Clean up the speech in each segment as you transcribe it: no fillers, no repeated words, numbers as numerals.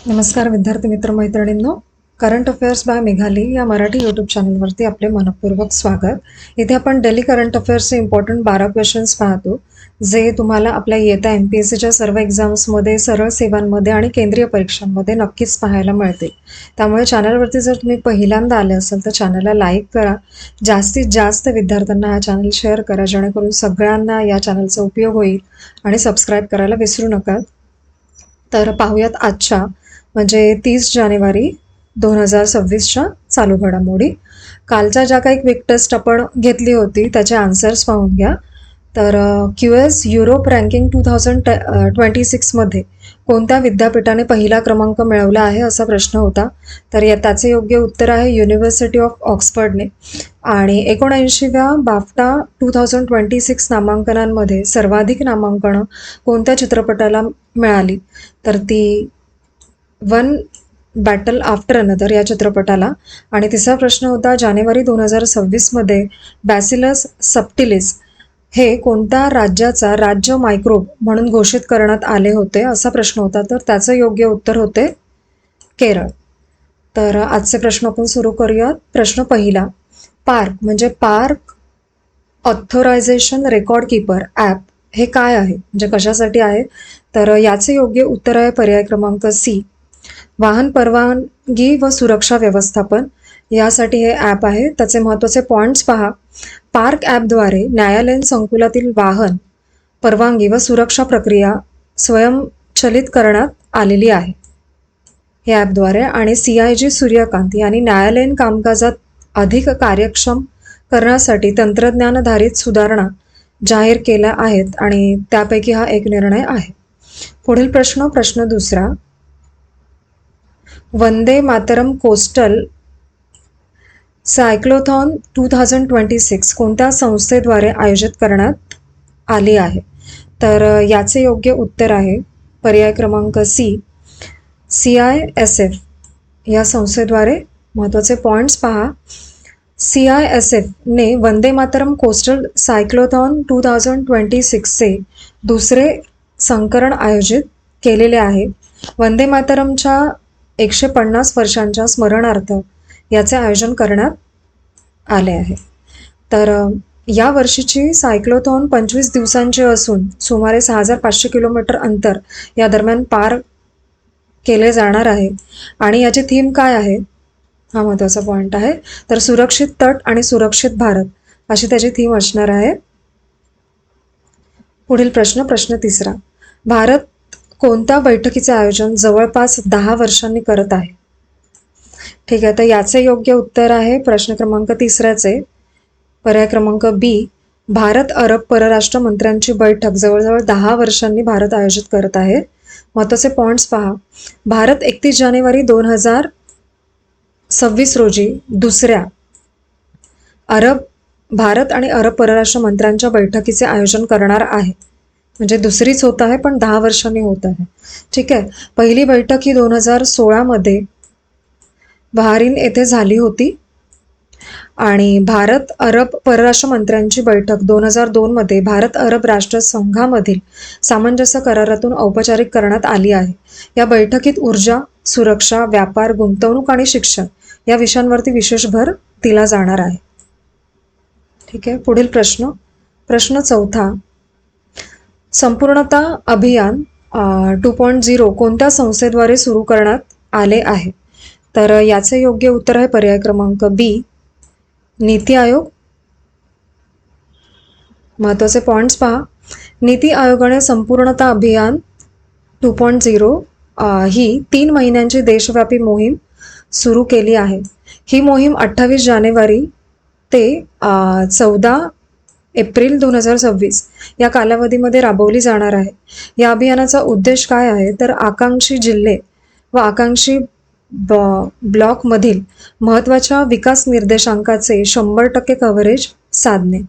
नमस्कार विद्यार्थी मित्र मैत्रिणींनो, करंट अफेअर्स बाय मेघाली या मराठी यूट्यूब चॅनलवरती आपले मनपूर्वक स्वागत. इथे आपण डेली करंट अफेअर्सचे इम्पॉर्टंट 12 क्वेश्चन्स पाहतो, जे तुम्हाला आपल्या येत्या MPSCच्या सर्व एक्झाम्समध्ये, सरळ सेवांमध्ये आणि केंद्रीय परीक्षांमध्ये नक्कीच पाहायला मिळतील. त्यामुळे चॅनलवरती जर तुम्ही पहिल्यांदा आले असाल तर चॅनलला लाईक करा, जास्तीत जास्त विद्यार्थ्यांना हा चॅनल शेअर करा, जेणेकरून सगळ्यांना या चॅनलचा उपयोग होईल आणि सबस्क्राईब करायला विसरू नका. तर पाहूयात आजच्या म्हणजे 30 जानेवारी 2026च्या चालू घडामोडी. कालच्या ज्या काही क्विक टेस्ट आपण घेतली होती त्याचे आन्सर्स पाहून घ्या. तर QS युरोप रँकिंग 2026मध्ये कोणत्या विद्यापीठाने पहिला क्रमांक मिळवला आहे असा प्रश्न होता. तर त्याचे योग्य उत्तर आहे युनिव्हर्सिटी ऑफ ऑक्सफर्डने. आणि 79व्या बाफ्टा 2026 नामांकनांमध्ये सर्वाधिक नामांकनं कोणत्या चित्रपटाला मिळाली? तर ती वन बॅटल आफ्टर अनदर या चित्रपटाला. आणि तिसरा प्रश्न होता जानेवारी 2026मध्ये बॅसिलस सबटिलिस हे कोणत्या राज्याचा राज्य मायक्रोब म्हणून घोषित करण्यात आले होते असा प्रश्न होता. तर त्याचं योग्य उत्तर होते केरळ. तर आजचे प्रश्न आपण सुरू करूयात. प्रश्न पहिला, पार्क म्हणजे park authorisation record keeper app हे काय आहे, म्हणजे कशासाठी आहे? तर याचे योग्य उत्तर आहे पर्याय क्रमांक सी, वाहन परवानगी व सुरक्षा व्यवस्थापन यासाठी हे ॲप आहे. त्याचे महत्त्वाचे पॉईंट्स पहा. पार्क ॲपद्वारे न्यायालयीन संकुलातील वाहन परवानगी व सुरक्षा प्रक्रिया स्वयंचलित करण्यात आलेली आहे हे ॲपद्वारे. आणि CIG सूर्यकांत यांनी न्यायालयीन कामकाजात अधिक कार्यक्षम करण्यासाठी तंत्रज्ञानाधारित सुधारणा जाहीर केल्या आहेत आणि त्यापैकी हा एक निर्णय आहे. पुढील प्रश्न दुसरा, वंदे मातरम कोस्टल सायक्लोथॉन 2026 कोणत्या संस्थेद्वारे आयोजित करण्यात आली आहे? तर याचे योग्य उत्तर आहे पर्याय क्रमांक सी, CISF या संस्थेद्वारे. महत्त्वाचे पॉईंट्स पहा. CISFने वंदे मातरम कोस्टल सायक्लोथॉन 2026चे दुसरे संस्करण आयोजित केलेले आहे. वंदे मातरमच्या 150 वर्षांच्या स्मरणार्थ याचे आयोजन करण्यात आले आहे. तर या वर्षीची सायक्लोथॉन 25 दिवसांची असून सुमारे 6500 किलोमीटर अंतर या दरम्यान पार केले जाणार आहे. आणि याची थीम काय आहे हा महत्त्वाचा पॉईंट आहे. तर सुरक्षित तट आणि सुरक्षित भारत अशी त्याची थीम असणार आहे. पुढील प्रश्न तिसरा, भारत कोणत्या बैठकीचे आयोजन जवळपास 10 वर्षांनी करत आहे? ठीक आहे, तर याचे योग्य उत्तर आहे प्रश्न क्रमांक तिसऱ्याचे पर्याय क्रमांक बी, भारत अरब परराष्ट्र मंत्र्यांची बैठक जवळजवळ 10 वर्षांनी भारत आयोजित करत आहे. महत्त्वाचे पॉईंट्स पहा. भारत 31 जानेवारी 2026 रोजी दुसऱ्या भारत आणि अरब परराष्ट्र मंत्र्यांच्या बैठकीचे आयोजन करणार आहे. म्हणजे दुसरीच होत आहे पण 10 वर्षांनी होत आहे. ठीक आहे, पहिली बैठक ही 2016मध्ये बहारीन येथे झाली होती. आणि भारत अरब परराष्ट्र मंत्र्यांची बैठक 2002मध्ये भारत अरब राष्ट्र संघामधील सामंजस्य करारातून औपचारिक करण्यात आली आहे. या बैठकीत ऊर्जा, सुरक्षा, व्यापार, गुंतवणूक आणि शिक्षण या विषयांवरती विशेष भर दिला जाणार आहे. ठीक आहे, पुढील प्रश्न चौथा, संपूर्णता अभियान 2.0 कोणत्या संस्थेद्वारे सुरू करण्यात आले आहे? तर याचे योग्य उत्तर आहे पर्याय क्रमांक बी, नीती आयोग. महत्त्वाचे पॉईंट्स पहा. नीती आयोगाने संपूर्णता अभियान 2.0 ही 3 महिन्यांची देशव्यापी मोहीम सुरू केली आहे. ही मोहीम 28 जानेवारी ते 14 एप्रिल 2026 या कालावधीमध्ये राबवली जाणार आहे. या अभियानाचा उद्देश काय आहे? तर आकांक्षी जिल्हे व आकांक्षी ब्लॉकमधील महत्त्वाच्या विकास निर्देशांकाचे 100% कव्हरेज साधणे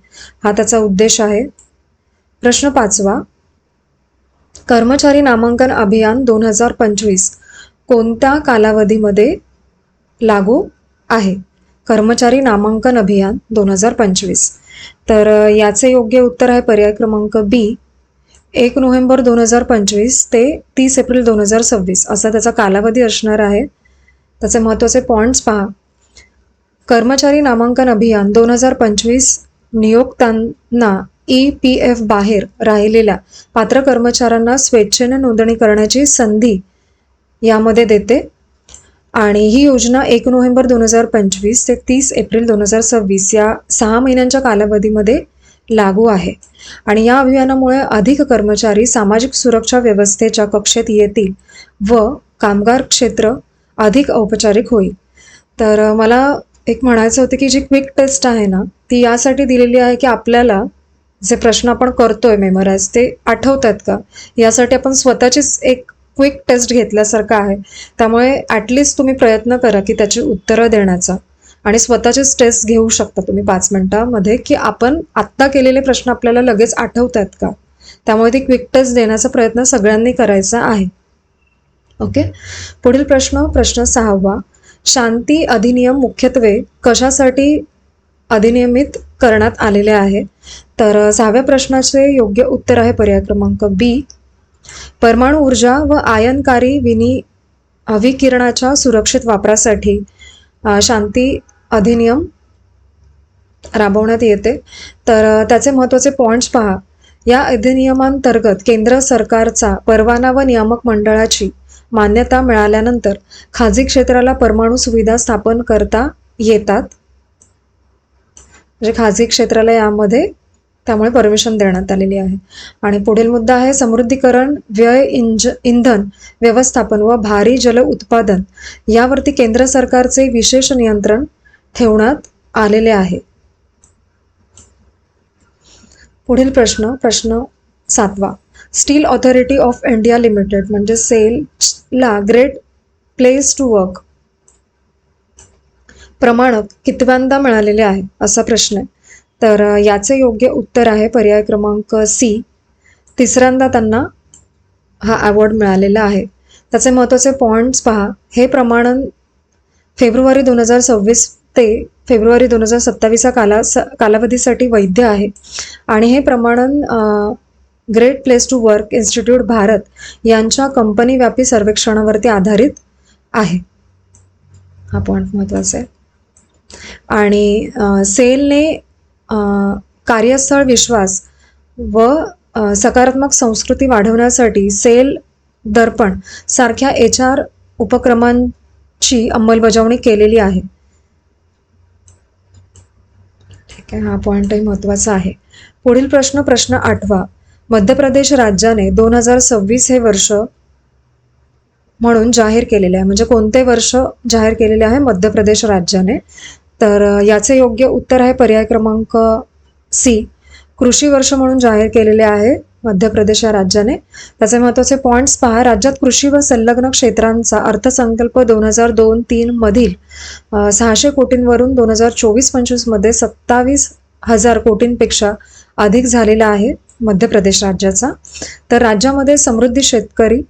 हा त्याचा उद्देश आहे. प्रश्न पाचवा, कर्मचारी नामांकन अभियान 2025 कोणत्या कालावधीमध्ये लागू आहे? कर्मचारी नामांकन अभियान 2025. तर याचे योग्य उत्तर आहे पर्याय क्रमांक बी, 1 नोव्हेंबर 2025 ते 30 एप्रिल 2026 असा त्याचा कालावधी असणार आहे. त्याचे महत्त्वाचे पॉईंट्स पहा. कर्मचारी नामांकन अभियान 2025 नियोक्त्यांना EPF बाहेर राहिलेल्या पात्र कर्मचाऱ्यांना स्वेच्छेने नोंदणी करण्याची संधी यामध्ये देते आणि ही योजना 1 नोव्हेंबर 2025 ते 30 एप्रिल 2026 या 6 महिन्यांच्या कालावधीमध्ये लागू आहे आणि या अभियानामुळे अधिक कर्मचारी सामाजिक सुरक्षा व्यवस्थेच्या कक्षेत येतील व कामगार क्षेत्र अधिक औपचारिक होईल. तर मला एक म्हणायचं होतं की जी क्विक टेस्ट आहे ना ती यासाठी दिलेली आहे की आपल्याला जे प्रश्न आपण करतोय मेमराईज ते आठवतात का यासाठी आपण स्वतःचीच एक क्विक टेस्ट घेतल्यासारखं आहे. त्यामुळे ॲटलिस्ट तुम्ही प्रयत्न करा की त्याची उत्तरं देण्याचा आणि स्वतःचीच टेस्ट घेऊ शकता तुम्ही 5 मिनिटामध्ये की आपण आत्ता केलेले प्रश्न आपल्याला लगेच आठवतात का. त्यामुळे ती क्विक टेस्ट देण्याचा प्रयत्न सगळ्यांनी करायचा आहे. ओके. पुढील प्रश्न 6वा. शांती अधिनियम मुख्यत्वे कशासाठी अधिनियमित करण्यात आलेले आहे. तर 6व्या प्रश्नाचे योग्य उत्तर आहे पर्याय क्रमांक बी. परमाणु ऊर्जा व आयनकारी विकिरणाच्या सुरक्षित वापरासाठी शांती अधिनियम राबवण्यात येते. तर त्याचे महत्त्वाचे पॉईंट्स पहा. या अधिनियमांतर्गत केंद्र सरकारचा परवाना व नियामक मंडळाची मान्यता मिळाल्यानंतर खाजगी क्षेत्राला परमाणु सुविधा स्थापन करता येतात. म्हणजे खाजगी क्षेत्राला यामध्ये त्यामुळे परमिशन देण्यात आलेली आहे. आणि पुढील मुद्दा आहे समृद्धीकरण, व्यय इंधन व्यवस्थापन व भारी जल उत्पादन यावरती केंद्र सरकारचे विशेष नियंत्रण ठेवण्यात आलेले आहे. पुढील प्रश्न 7वा. Steel authority of India limited म्हणजे सेलला ग्रेट प्लेस टू वर्क प्रमाणक कितव्यांदा मिळालेले आहे असा प्रश्न आहे. तर याचे योग्य उत्तर आहे पर्याय क्रमांक सी. 3ऱ्यांदा त्यांना हा अवॉर्ड मिळालेला आहे. त्याचे महत्त्वाचे पॉईंट्स पहा. हे प्रमाणन फेब्रुवारी 2026 ते फेब्रुवारी 2027 कालावधीसाठी वैध आहे आणि हे प्रमाणन great place to work institute Bharat यांच्या कंपनी व्यापी सर्वेक्षणावरती आधारित आहे. हा पॉईंट महत्त्वाचा आहे. आणि सेलने कार्यस्थळ विश्वास व सकारात्मक संस्कृती वाढवण्यासाठी सेल दर्पण सारख्या HR उपक्रमांची अंमलबजावणी केलेली आहे. ठीक आहे. हा पॉईंटही महत्त्वाचा आहे. पुढील प्रश्न 8वा. मध्य प्रदेश राज्याने 2026 हे वर्ष म्हणून जाहीर केलेले आहे. म्हणजे कोणते वर्ष जाहीर केलेले आहे मध्य प्रदेश राज्याने. तर याचे योग्य उत्तर आहे पर्याय क्रमांक सी. कृषी वर्ष म्हणून जाहीर केलेले आहे मध्य प्रदेश या राज्याने. त्याचे महत्त्वाचे पॉईंट्स पहा. राज्यात कृषी व संलग्न क्षेत्रांचा अर्थसंकल्प 2002-03 मधील 600 कोटींवरून 2024-25 मध्ये 27,000 कोटींपेक्षा अधिक झालेला आहे मध्य प्रदेश राज्याचा. तर राज्यामध्ये समृद्ध शेतकरी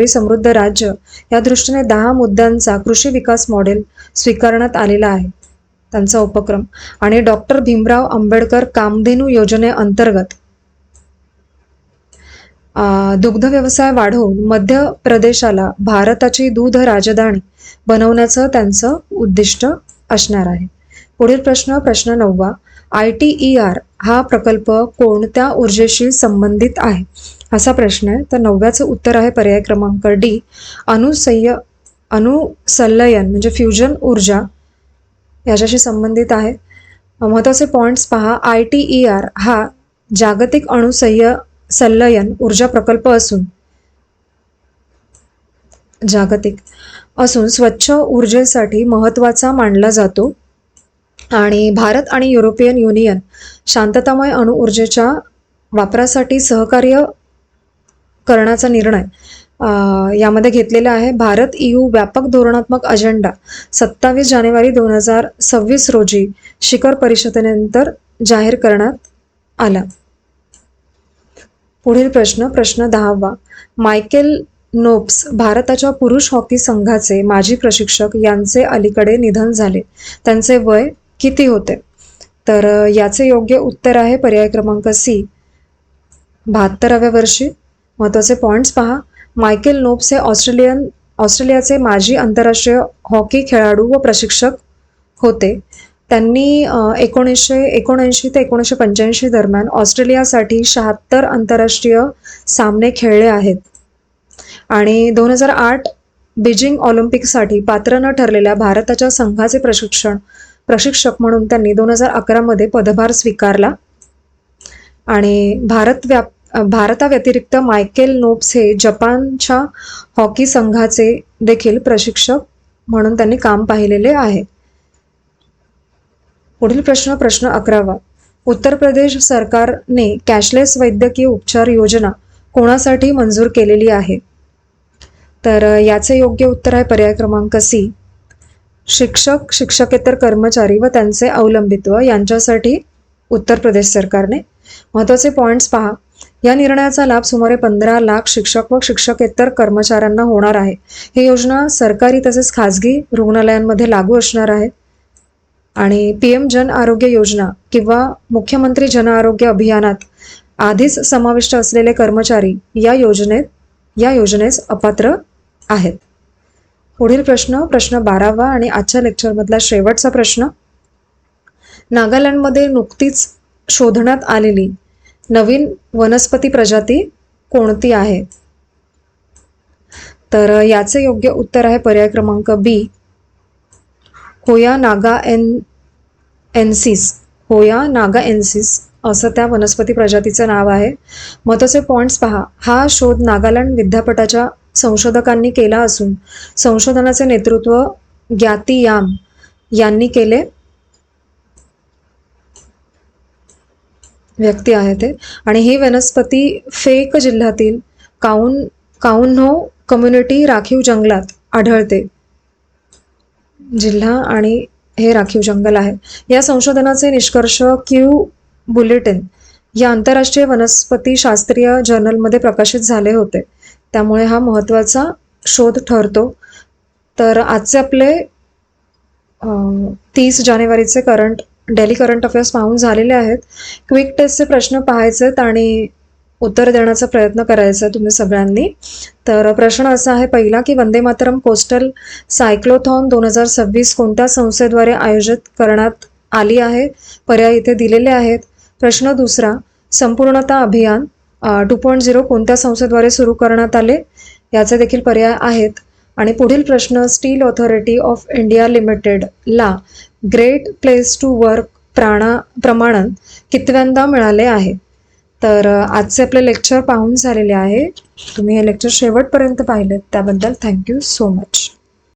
समृद्ध राज्य या दृष्टीने 10 मुद्द्यांचा कृषी विकास मॉडेल स्वीकारण्यात आलेला आहे त्यांचा उपक्रम. आणि डॉक्टर भीमराव आंबेडकर कामधेनू योजनेअंतर्गत दुग्ध व्यवसाय वाढवून मध्य प्रदेशाला भारताची दूध राजधानी बनवण्याचं त्यांचं उद्दिष्ट असणार आहे. पुढील प्रश्न 9वा. ITER हा प्रकल्प कोणत्या ऊर्जेशी संबंधित आहे असा प्रश्न आहे. तर 9व्याचं उत्तर आहे पर्याय क्रमांक डी. अणुसंलयन म्हणजे फ्युजन ऊर्जा याच्याशी संबंधित आहे. महत्त्वाचे पॉईंट्स पहा. ITER हा जागतिक संलयन ऊर्जा प्रकल्प असून स्वच्छ ऊर्जेसाठी महत्त्वाचा मानला जातो आणि भारत आणि युरोपियन युनियन शांततामय अणुऊर्जेच्या वापरासाठी सहकार्य करण्याचा निर्णय यामध्ये घेतलेला आहे. भारत EU व्यापक धोरणात्मक अजेंडा 27 जानेवारी 2026 रोजी शिखर परिषदेनंतर जाहीर करण्यात आला. पुढील प्रश्न 10वा. मायकेल नोप्स भारताच्या पुरुष हॉकी संघाचे माजी प्रशिक्षक यांचे अलीकडे निधन झाले. त्यांचे वय किती होते. तर याचे योग्य उत्तर आहे पर्याय क्रमांक सी. 72व्या वर्षी. महत्त्वाचे पॉईंट्स पहा. मायकेल नोप्स हे ऑस्ट्रेलियाचे माजी आंतरराष्ट्रीय हॉकी खेळाडू व प्रशिक्षक होते. त्यांनी 1979 ते 1985 दरम्यान ऑस्ट्रेलियासाठी 76 आंतरराष्ट्रीय सामने खेळले आहेत आणि 2008 बीजिंग ऑलिम्पिकसाठी पात्र न ठरलेल्या भारताच्या संघाचे प्रशिक्षक म्हणून त्यांनी 2011 मध्ये पदभार स्वीकारला. आणि भारताव्यतिरिक्त मायकेल नोप्स हे जपानच्या हॉकी संघाचे देखील प्रशिक्षक म्हणून त्यांनी काम पाहिलेले आहे. पुढील प्रश्न 11वा. उत्तर प्रदेश सरकारने कॅशलेस वैद्यकीय उपचार योजना कोणासाठी मंजूर केलेली आहे? तर याचे योग्य उत्तर आहे पर्याय क्रमांक सी. शिक्षक, शिक्षकेतर कर्मचारी व त्यांचे अवलंबित्व यांच्यासाठी उत्तर प्रदेश सरकारने. महत्त्वाचे पॉईंट्स पहा. या निर्णयाचा लाभ सुमारे 15 लाख शिक्षक व शिक्षकेतर कर्मचाऱ्यांना होणार आहे. ही योजना सरकारी तसेच खाजगी रुग्णालयांमध्ये लागू असणार आहे. आणि PM जन आरोग्य योजना किंवा मुख्यमंत्री जन आरोग्य अभियानात आधीच समाविष्ट असलेले कर्मचारी या योजनेस अपात्र आहेत. पुढील प्रश्न 12वा आणि आजच्या लेक्चरमधला शेवटचा प्रश्न. नागालँडमध्ये नुकतीच शोधण्यात आलेली नवीन वनस्पती प्रजाती कोणती आहे? तर याचे योग्य उत्तर आहे पर्याय क्रमांक बी. होया नागाएन्सिस असं त्या वनस्पती प्रजातीचं नाव आहे. महत्त्वाचे पॉईंट्स पहा. हा शोध नागालँड विद्यापीठाच्या संशोधकांनी केला असून संशोधनाचे नेतृत्व ग्याती याम यांनी केले व्यक्ती आहे ते. आणि ही वनस्पती फेक जिल्ह्यातील काउन्हो कम्युनिटी राखीव जंगलात आढळते. जिल्हा आणि हे राखीव जंगल आहे. या संशोधनाचे निष्कर्ष क्यू बुलेटिन या आंतरराष्ट्रीय वनस्पती शास्त्रीय जर्नलमध्ये प्रकाशित झाले होते. त्यामुळे हा महत्त्वाचा शोध ठरतो. तर आजचे आपले 30 जानेवारीचे डेली करंट अफेअर्स पाहून झालेले आहेत. क्विक टेस्टचे प्रश्न पाहायचेत आणि उत्तर देण्याचा प्रयत्न करायचा तुम्ही सगळ्यांनी. तर प्रश्न असा आहे पहिला की वंदे मातरम कोस्टल सायक्लोथॉन 2026 कोणत्या संस्थेद्वारे आयोजित करण्यात आली आहे? पर्याय इथे दिलेले आहेत. प्रश्न दुसरा, संपूर्णता अभियान 2.0 कोणत्या संस्थेद्वारे सुरू करण्यात आले? याचे देखील पर्याय आहेत. आणि पुढील प्रश्न, स्टील ऑथॉरिटी ऑफ इंडिया लिमिटेडला ग्रेट प्लेस टू वर्क प्रमाणन कितव्यांदा मिळाले आहे? तर आजचे आपले लेक्चर पाहून झालेले आहे. तुम्ही हे लेक्चर शेवटपर्यंत पाहिलेत त्याबद्दल थँक्यू सो मच.